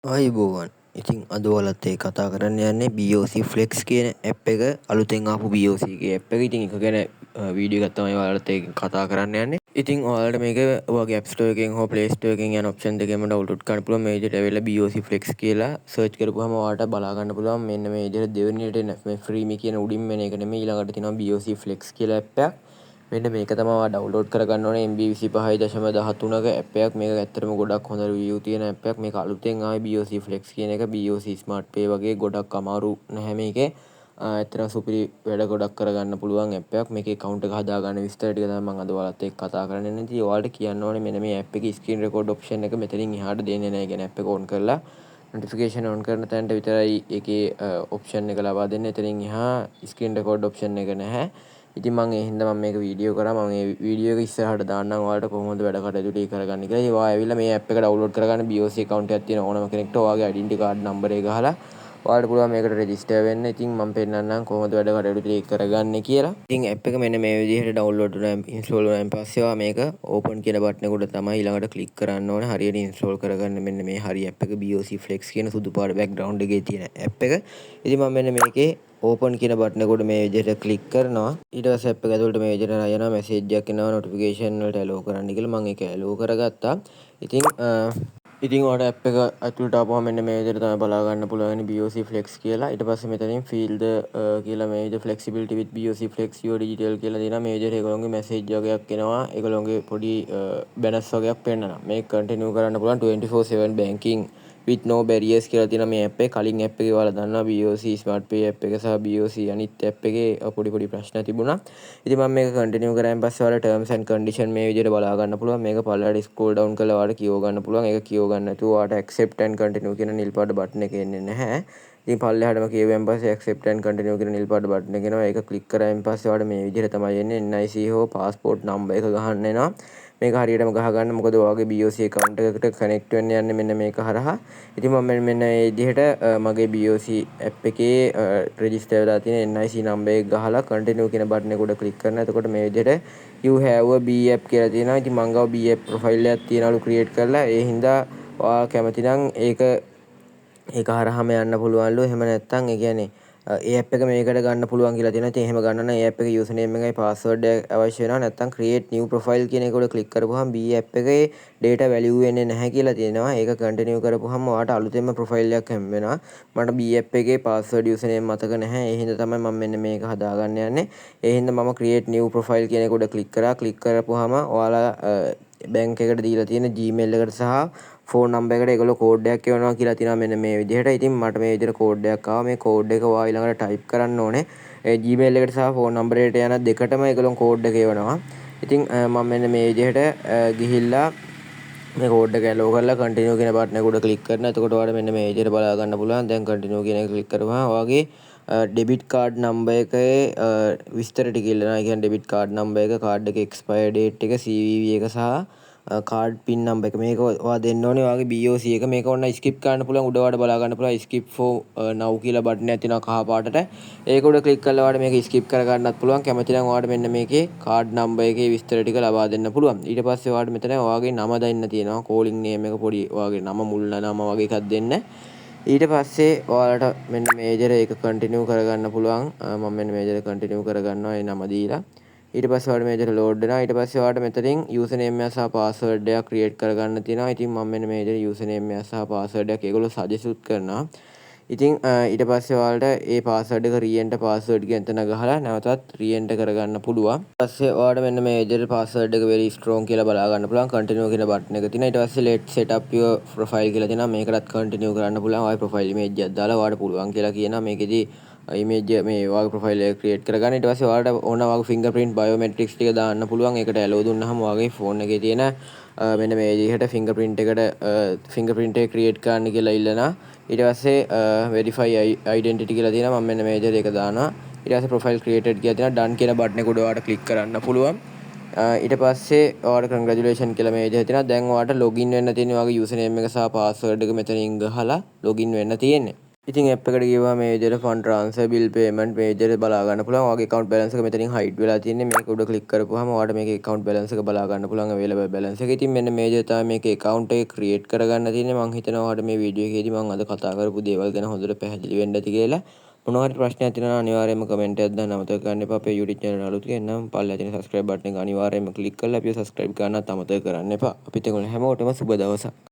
ආයුබෝවන්. ඉතින් අද ඔයාලත් එක්ක කතා කරන්න යන්නේ BOC Flex කියන ඇප් එක අලුතෙන් ආපු BOC ගේ ඇප් එක. ඉතින් ඒක ගැන වීඩියෝ එකක් තමයි ඔයාලත් එක්ක කතා කරන්න යන්නේ. ඉතින් ඔයාලට මේක ඔයාගේ App Store එකෙන් හෝ Play Store එකෙන් යන ඔප්ෂන් දෙකෙන්ම ඩවුන්ලෝඩ් කරන්න පුළුවන්. මේ විදිහට ඇවිල්ලා BOC Flex කියලා සර්ච් කරපුවාම ඔයාලට බලා ගන්න පුළුවන්. මෙන්න මේ විදිහට දෙවෙනියට එන මේ ෆ්‍රී මි කියන උඩින් මෙන එක නෙමෙයි, ඊළඟට තියෙනවා BOC Flex කියලා ඇප් එකක්. මෙන්න මේක තමයි ඔයා ඩවුන්ලෝඩ් කරගන්න ඕනේ. MB 25.13ක ඇප් එකක්. මේක ඇත්තටම ගොඩක් හොඳ රිවිව් තියෙන ඇප් එකක්. මේක අලුතෙන් ආවේ BOC Flex කියන එක. BOC Smart Pay වගේ ගොඩක් අමාරු නැහැ මේකේ. ඇත්තටම සුපිරි වැඩ ගොඩක් කරගන්න පුළුවන් ඇප් එකක්. මේකේ account එක හදාගන්න විස්තර ටික තමයි මම අද ඔයාලත් එක්ක කතා කරන්න යන්නේ. ඉතින් ඔයාලට කියන්න ඕනේ මෙන්න මේ ඇප් එකේ screen record option එක මෙතනින් එහාට දෙන්නේ නැහැ. කියන්නේ ඇප් එක on කරලා notification on කරන තැනට විතරයි ඒකේ option එක ලබා දෙන්නේ. එතනින් එහා screen record option එක නැහැ. ඉතින් මම ඒ හින්දා මම මේක වීඩියෝ කරා. මම මේ වීඩියෝ එක ඉස්සරහට දාන්නම් ඔයාලට කොහොමද වැඩ කටයුතු ටික කරගන්න කියලා. ඉතින් ඔයා ඇවිල්ලා මේ ඇප් එක ඩවුන්ලෝඩ් කරගන්න BOC account එකක් තියෙන ඕනම කෙනෙක්ට ඔයාගේ identity card number එක ගහලා ඔයාලට පුළුවන් මේකට register වෙන්න. ඉතින් මම පෙන්නන්නම් කොහොමද වැඩ කටයුතු ටික කරගන්නේ කියලා. ඉතින් ඇප් එක මෙන්න මේ විදිහට ඩවුන්ලෝඩ් වුණා, ඉන්ස්ටෝල් වුණාන් පස්සේ ඔයා මේක ඕපන් කියන බටන් එකට තමයි ඊළඟට ක්ලික් කරන්න ඕනේ. හරියට ඉන්ස්ටෝල් කරගන්න මෙන්න මේ හරි ඇප් එක BOC Flex කියන සුදු පාට බෑග්ග්‍රවුන්ඩ් එකේ තියෙන ඇප් එක. ඉතින් මම මෙන්න මේකේ ඕපන් කියන බටන් එකට මේ විදිහට ක්ලික් කරනවා. ඊට පස්සේ ඇප් එක ඇතුළට මේ විදිහට යනවා, මැසේජ් එකක් එනවා නොටිෆිකේෂන් වලට ඇලෝ කරන්න කියලා. මම ඒක ඇලෝ කරගත්තා. ඉතින් ඔයාලට ඇප් එක ඇතුළට ආපුවම මෙන්න මේ විදිහට තමයි බලා ගන්න පුළුවන් BOC Flex කියලා. ඊට පස්සේ මෙතනින් feel the කියලා මේ විදිහට flexibility with BOC Flex your digital කියලා දෙනවා. මේ විදිහට ඒගොල්ලෝගේ මැසේජ් වගේක් එනවා. ඒගොල්ලෝගේ පොඩි බැනර්ස් වගේක් පෙන්නනවා. මේක කන්ටිනියු කරන්න පුළුවන් 24/7 banking with no barriers කියලා තියෙනවා මේ ඇප් එක. කලින් ඇප් එකේ ඔයාලා දන්නවා BOC Smart Pay ඇප් එක සහ BOC අනිත් ඇප් එකේ පොඩි ප්‍රශ්න තිබුණා. ඉතින් මම මේක කන්ටිනියු කරායින් පස්සේ ඔයාලා terms and condition මේ විදිහට බලා ගන්න පුළුවන්. මේක පල්ලෙහාට scroll down කරලා ඔයාලට කියව ගන්න පුළුවන්. ඒක කියව ගන්න නැතුව ඔයාලට accept and continue කියන නිල් පාට බටන් එක එන්නේ නැහැ. ඉතින් පල්ලෙහාටම කියවෙන් පස්සේ accept and continue කියන නිල් පාට බටන් එක එනවා. ඒක ක්ලික් කරායින් පස්සේ ඔයාලට මේ විදිහට තමයි එන්නේ. NIC හෝ passport number එක ගහන්න එනවා. මේක හරියටම ගහගන්න, මොකද ඔයාගේ BOC account එකට connect වෙන්න යන්නේ මෙන්න මේක හරහා. ඉතින් මම මෙන්න මේ විදිහට මගේ BOC app එකේ register වෙලා තියෙන NIC number එක ගහලා continue කියන බටන් එක උඩ click කරනවා. එතකොට මේ විදිහට you have a B app කියලා තියෙනවා. ඉතින් මං ගාව B app profile එකක් තියනලු create කරලා. ඒ හින්දා ඔයා කැමති නම් ඒක හරහාම යන්න පුළුවන්ලු. එහෙම නැත්නම් ඒ කියන්නේ ඒ ඇප් එක මේකට ගන්න පුළුවන් කියලා තියෙනවා. ඉතින් එහෙම ගන්න නම් ඒ ඇප් එකේ username එකයි password එක අවශ්‍ය වෙනවා. නැත්නම් create new profile කියන එක උඩ click කරපුවාම B app එකේ data value වෙන්නේ නැහැ කියලා තියෙනවා. ඒක continue කරපුවාම ඔයාලට අලුතෙන්ම profile එකක් හැම වෙනවා. මට B app එකේ password username මතක නැහැ. ඒ හින්දා තමයි මම මෙන්න මේක හදාගන්න යන්නේ. ඒ හින්දා මම create new profile කියන එක උඩ click කරා. click කරපුවාම ඔයාලා බැංක් එකට දීලා තියෙන Gmail එකට සහ ෆෝන් නම්බර් එකට ඒගොල්ලෝ කෝඩ් එකක් එවනවා කියලා තියෙනවා මෙන්න මේ විදිහට. ඉතින් මට මේ විදිහට කෝඩ් එකක් ආවා. මේ කෝඩ් එක ඔයා ඊළඟට ටයිප් කරන්න ඕනේ. ඒ Gmail එකට සහ ෆෝන් නම්බර් එකට යන දෙකටම ඒගොල්ලෝ කෝඩ් එක එවනවා. ඉතින් මම මෙන්න මේ විදිහට ගිහිල්ලා මේ කෝඩ් එක ඇලෝ කරලා continue කියන බටන් එක උඩ ක්ලික් කරනවා. එතකොට ඔයාලට මෙන්න මේ විදිහට බලා ගන්න පුළුවන්. දැන් continue කියන එක ක්ලික් කරපුවාම ඔයාගේ debit card number එකේ විස්තර ටික ඉල්ලනවා. ඒ කියන්නේ debit card number එක, card එකේ expire date එක, CVV එක සහ කාඩ් පින් නම්බර් එක. මේක ඔයා දෙන්න ඕනේ ඔයාගේ BOC එක. මේක ඔන්න ස්කිප් කරන්න පුළුවන්. උඩ ඔයාලට බලා ගන්න පුළුවන් skip for now කියලා බටන් එකක් තියෙනවා කහ පාටට. ඒක උඩ ක්ලික් කරලා ඔයාලට මේක skip කර ගන්නත් පුළුවන්. කැමති නම් ඔයාලට මෙන්න මේකේ කාඩ් නම්බර් එකේ විස්තර ටික ලබා දෙන්න පුළුවන්. ඊට පස්සේ ඔයාලට මෙතන ඔයාගේ නම දෙන්න තියෙනවා. calling name එක පොඩි ඔයාගේ නම මුල් නම වගේ එකක් දෙන්න. ඊට පස්සේ ඔයාලට මෙන්න මේ විදිහට ඒක continue කරගන්න පුළුවන්. මම මෙන්න මේ විදිහට continue කරගන්නවා ඒ නම දීලා. ඊට පස්සේ ඔයාලට මේ විදිහට load වෙනවා. ඊට පස්සේ ඔයාලට මෙතනින් username එක සහ password එකක් create කරගන්න තියෙනවා. ඉතින් මම මෙන්න මේ විදිහට username එක සහ password එකක් ඒගොල්ලෝ suggest කරනවා. ඉතින් ඊට පස්සේ ඔයාලට ඒ password එක re-enter password කියන තැන ගහලා නැවතත් re-enter කරගන්න පුළුවන්. ඊට පස්සේ ඔයාලට මෙන්න මේ විදිහට password එක very strong කියලා බලා ගන්න පුළුවන්. continue කියන බටන් එක තියෙනවා. ඊට පස්සේ let's set up your profile කියලා තියෙනවා. මේකටත් continue කරන්න පුළුවන්. ඔයාගේ profile image එකක් දාලා ඔයාලට පුළුවන් කියලා කියනවා. මේකෙදි image මේ ඔයාගේ profile එක create කරගන්න. ඊට පස්සේ ඔයාලට ඕන ඔයාගේ fingerprint biometrics ටික දාන්න පුළුවන්. ඒකට allow දුන්නාම ඔයාගේ phone එකේ තියෙන මෙන්න මේ විදිහට fingerprint එකට fingerprint එක create කරන්න කියලා ඉල්ලනවා. ඊට පස්සේ verify identity කියලා තියෙනවා. මම මෙන්න මේ විදිහට ඒක දානවා. ඊට පස්සේ profile created කියලා තියෙනවා. done කියන බටන් එක උඩ ඔයාලට click කරන්න පුළුවන්. ඊට පස්සේ ඔයාලට congratulation කියලා මේ විදිහට තියෙනවා. දැන් ඔයාලට login වෙන්න තියෙන ඔයාගේ username එක සහ password එක මෙතනින් ගහලා login වෙන්න තියෙන්නේ. ඉතින් ඇප් එකට ගිහුවම මේ විදිහට ෆන්ඩ් ට්‍රාන්ස්ෆර් බිල් පේමන්ට් මේ විදිහට බලා ගන්න පුළුවන්. ඔයාගේ account balance එක මෙතනින් hide වෙලා තියෙන්නේ. මේක උඩ click කරපුවාම ඔයාලට මේකේ account balance එක බලා ගන්න පුළුවන් available balance එක. ඉතින් මෙන්න මේ විදිහට තමයි මේකේ account එක create කරගන්න තියෙන්නේ. මම හිතනවා ඔයාලට මේ වීඩියෝ එකේදී මම අද කතා කරපු දේවල් ගැන හොඳට පැහැදිලි වෙන්න ඇති කියලා. මොනවා හරි ප්‍රශ්නයක් තියෙනවා නම් අනිවාර්යයෙන්ම කමෙන්ට් එකක් දාන්න අමතක කරන්න එපා. අපේ YouTube channel අලුත් කෙනෙක් නම් පල්ලෙහා තියෙන subscribe button එක අනිවාර්යයෙන්ම click කරලා අපිව subscribe කරන්නත් අමතක කරන්න එපා. අපිත් එක්කම හැමෝටම සුබ දවසක්.